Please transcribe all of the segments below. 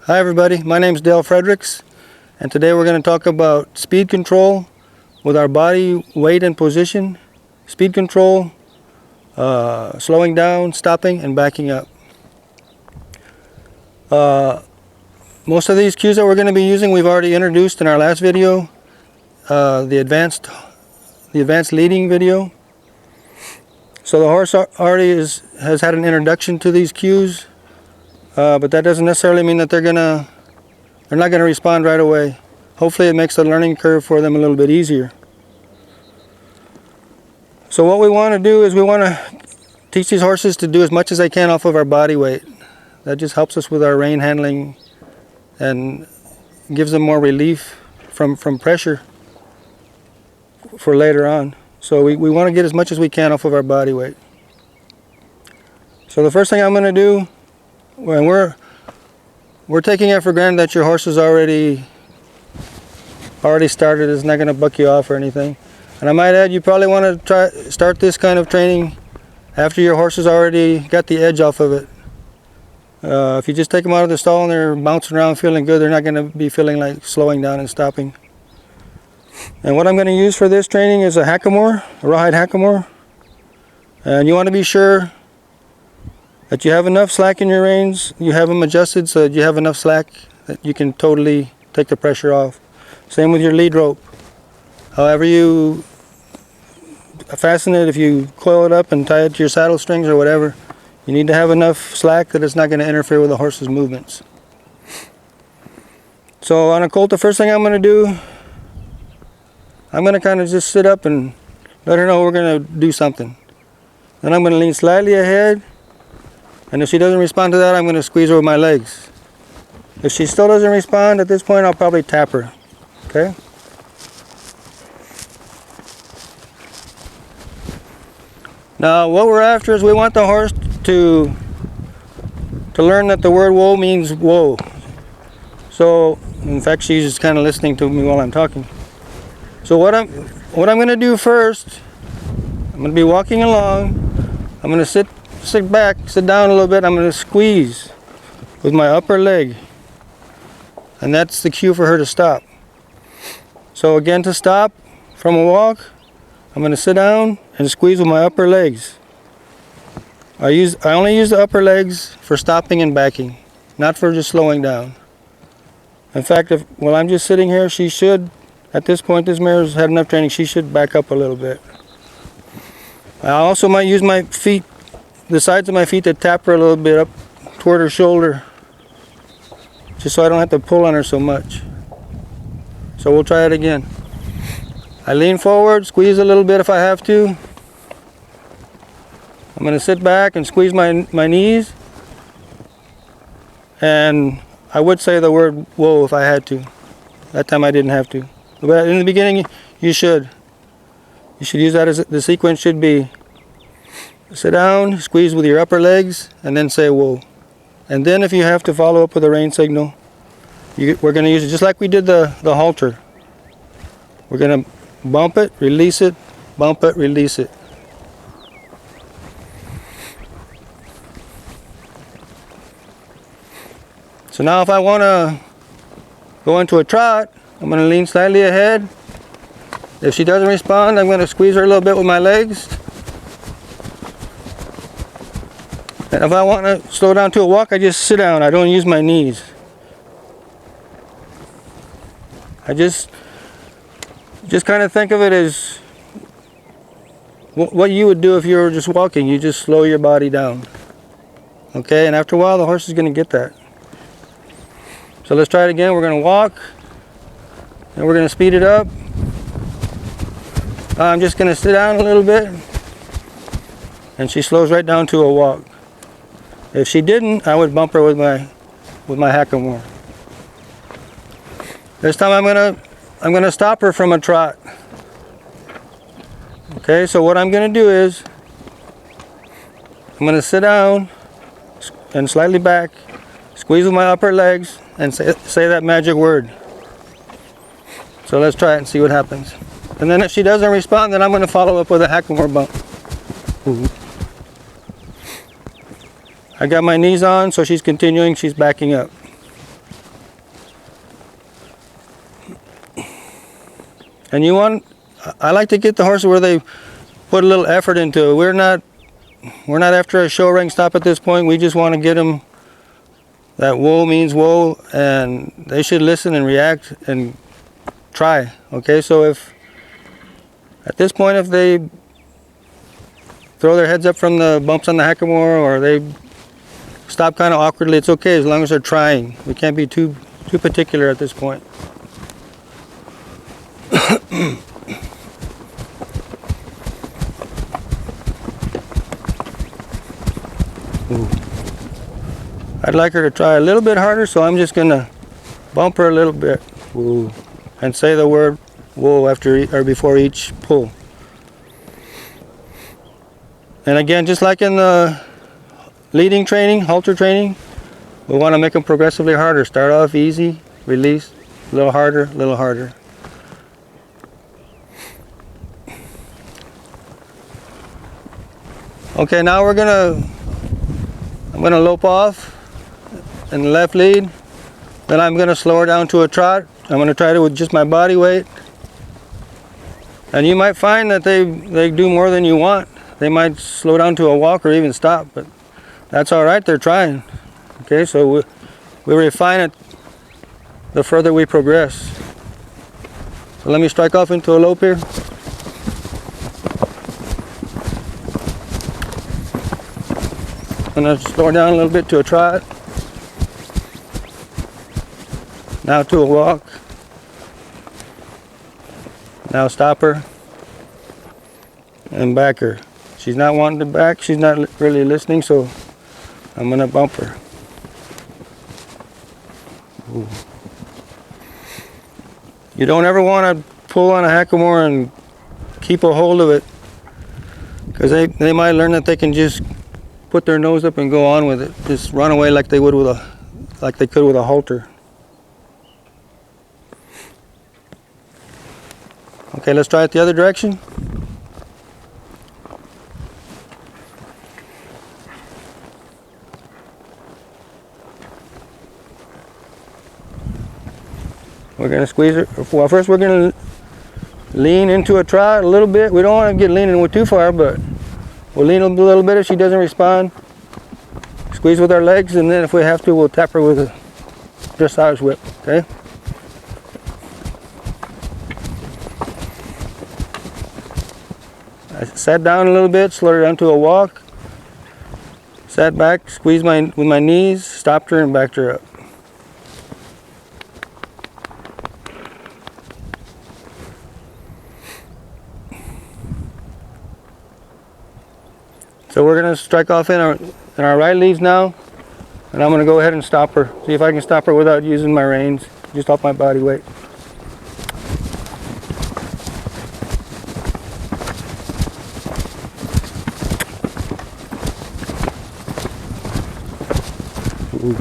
Hi everybody, my name is Dale Fredricks, and today we're going to talk about speed control with our body weight and position, speed control, slowing down, stopping, and backing up. Most of these cues that we're going to be using we've already introduced in our last video, the advanced leading video. So the horse already has had an introduction to these cues. But that doesn't necessarily mean that they're not going to respond right away. Hopefully it makes the learning curve for them a little bit easier. So what we want to do is we want to teach these horses to do as much as they can off of our body weight. That just helps us with our rein handling and gives them more relief from pressure for later on. So we want to get as much as we can off of our body weight. So the first thing I'm going to do, when we're taking it for granted that your horse is already started, it's not going to buck you off or anything. And I might add, you probably want to start this kind of training after your horse has already got the edge off of it. If you just take them out of the stall and they're bouncing around feeling good, they're not going to be feeling like slowing down and stopping. And what I'm going to use for this training is a hackamore, a rawhide hackamore. And you want to be sure that you have enough slack in your reins, you have them adjusted so that you have enough slack that you can totally take the pressure off. Same with your lead rope. However you fasten it, if you coil it up and tie it to your saddle strings or whatever, you need to have enough slack that it's not going to interfere with the horse's movements. So on a colt, the first thing I'm going to do, I'm going to kind of just sit up and let her know we're going to do something. Then I'm going to lean slightly ahead. And if she doesn't respond to that, I'm going to squeeze her with my legs. If she still doesn't respond, at this point I'll probably tap her. Okay? Now what we're after is we want the horse to learn that the word whoa means whoa. So, in fact, she's just kind of listening to me while I'm talking. So what I'm going to do first, I'm going to be walking along. I'm going to sit back, sit down a little bit. I'm going to squeeze with my upper leg, and that's the cue for her to stop. So again, to stop from a walk, I'm going to sit down and squeeze with my upper legs. I only use the upper legs for stopping and backing, not for just slowing down. In fact, while I'm just sitting here, she should, at this point, this mare's had enough training, she should back up a little bit. I also might use my feet, the sides of my feet, to tap her a little bit up toward her shoulder, just so I don't have to pull on her so much. So we'll try it again. I lean forward, squeeze a little bit if I have to. I'm going to sit back and squeeze my knees, and I would say the word whoa if I had to. That time I didn't have to, but in the beginning you should use that as the sequence should be. Sit down, squeeze with your upper legs, and then say whoa. And then if you have to follow up with a rein signal, we're going to use it just like we did the halter. We're going to bump it, release it, bump it, release it. So now if I want to go into a trot, I'm going to lean slightly ahead. If she doesn't respond, I'm going to squeeze her a little bit with my legs. And if I want to slow down to a walk, I just sit down. I don't use my knees. I just kind of think of it as what you would do if you were just walking. You just slow your body down. Okay, and after a while the horse is going to get that. So let's try it again. We're going to walk, and we're going to speed it up. I'm just going to sit down a little bit, and she slows right down to a walk. If she didn't, I would bump her with my hackamore. This time I'm gonna stop her from a trot. Okay, so what I'm gonna do is I'm gonna sit down and slightly back, squeeze with my upper legs, and say that magic word. So let's try it and see what happens. And then if she doesn't respond, then I'm gonna follow up with a hackamore bump. Ooh. I got my knees on, so she's continuing, she's backing up. And I like to get the horses where they put a little effort into it. We're not after a show ring stop at this point. We just want to get them that whoa means whoa, and they should listen and react and try. Okay, so if at this point, if they throw their heads up from the bumps on the hackamore, or they stop kind of awkwardly, it's okay as long as they're trying. We can't be too particular at this point. Ooh. I'd like her to try a little bit harder, so I'm just gonna bump her a little bit. Ooh. And say the word whoa after or before each pull. And again, just like in the leading training, halter training, we want to make them progressively harder. Start off easy, release, a little harder, a little harder. Okay, now I'm gonna lope off in the left lead. Then I'm gonna slow her down to a trot. I'm gonna try it with just my body weight. And you might find that they do more than you want. They might slow down to a walk or even stop, but that's all right, they're trying. Okay, so we refine it the further we progress. So let me strike off into a lope here. I'm going to slow down a little bit to a trot. Now to a walk. Now stop her. And back her. She's not wanting to back, she's not really listening, so I'm going to bump her. Ooh. You don't ever want to pull on a hackamore and keep a hold of it, because they might learn that they can just put their nose up and go on with it. Just run away like they would like they could with a halter. Okay, let's try it the other direction. We're going to squeeze her. Well, first we're going to lean into a trot a little bit. We don't want to get leaning too far, but we'll lean a little bit if she doesn't respond. Squeeze with our legs, and then if we have to, we'll tap her with a dressage whip. Okay? I sat down a little bit, slowed her down to a walk. Sat back, squeezed with my knees, stopped her, and backed her up. So we're going to strike off in our right leads now, and I'm going to go ahead and stop her. See if I can stop her without using my reins, just off my body weight. Ooh.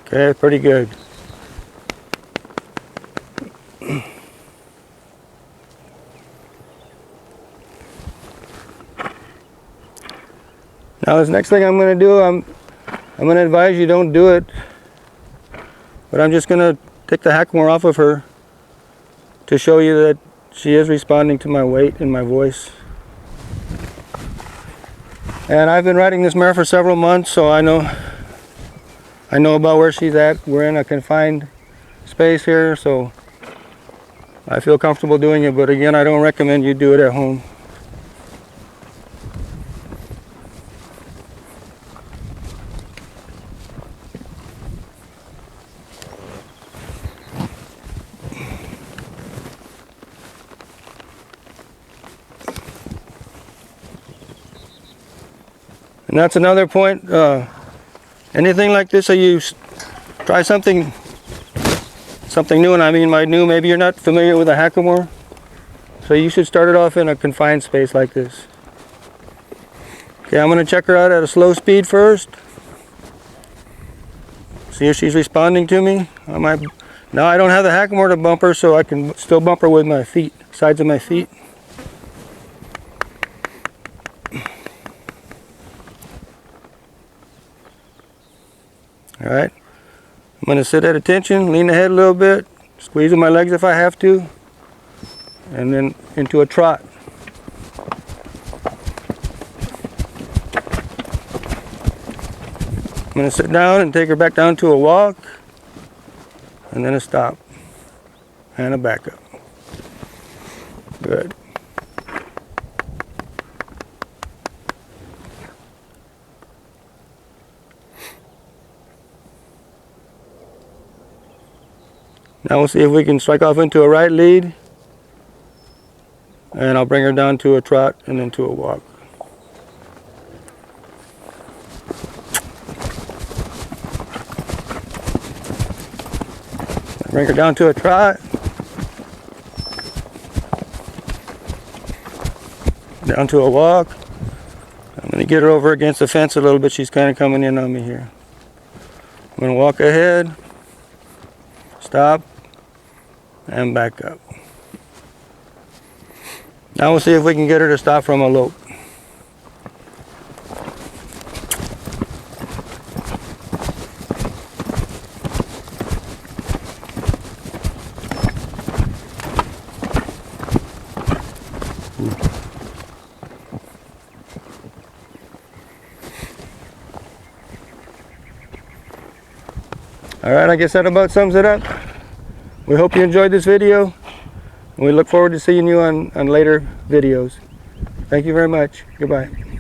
Okay, pretty good. Now this next thing I'm going to do, I'm going to advise you don't do it, but I'm just going to take the hackamore off of her to show you that she is responding to my weight and my voice. And I've been riding this mare for several months, so I know about where she's at. We're in a confined space here, so I feel comfortable doing it, but again, I don't recommend you do it at home. And that's another point. Anything like this, you try something new, and I mean by new, maybe you're not familiar with a hackamore, so you should start it off in a confined space like this. Okay, I'm going to check her out at a slow speed first. See if she's responding to me. Now I don't have the hackamore to bump her, so I can still bump her with my feet, sides of my feet. Alright, I'm going to sit at attention, lean the head a little bit, Squeeze with my legs if I have to, and then into a trot. I'm going to sit down and take her back down to a walk, and then a stop, and a back up. Good. Now we'll see if we can strike off into a right lead, and I'll bring her down to a trot and then to a walk. Bring her down to a trot, down to a walk. I'm going to get her over against the fence a little bit. She's kind of coming in on me here. I'm going to walk ahead, stop, and back up. Now we'll see if we can get her to stop from a lope. Alright, I guess that about sums it up. We hope you enjoyed this video. We look forward to seeing you on later videos. Thank you very much. Goodbye.